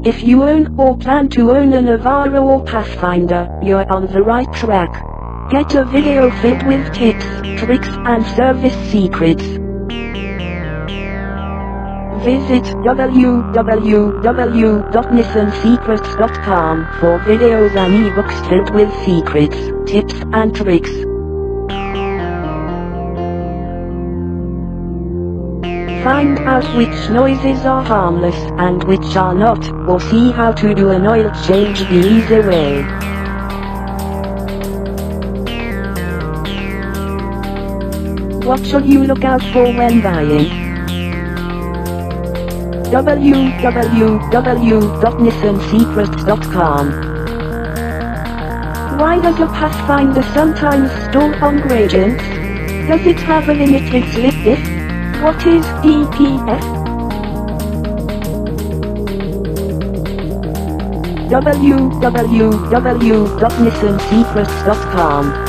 If you own or plan to own a Navara or Pathfinder, you're on the right track. Get a video filled with tips, tricks and service secrets. Visit www.nissansecrets.com for videos and ebooks filled with secrets, tips and tricks. Find out which noises are harmless and which are not, or see how to do an oil change the easy way. What should you look out for when buying? www.nissansecrets.com. Why does a Pathfinder sometimes stall on gradients? Does it have a limited slip diff? What is DPF? www.nissansecrets.com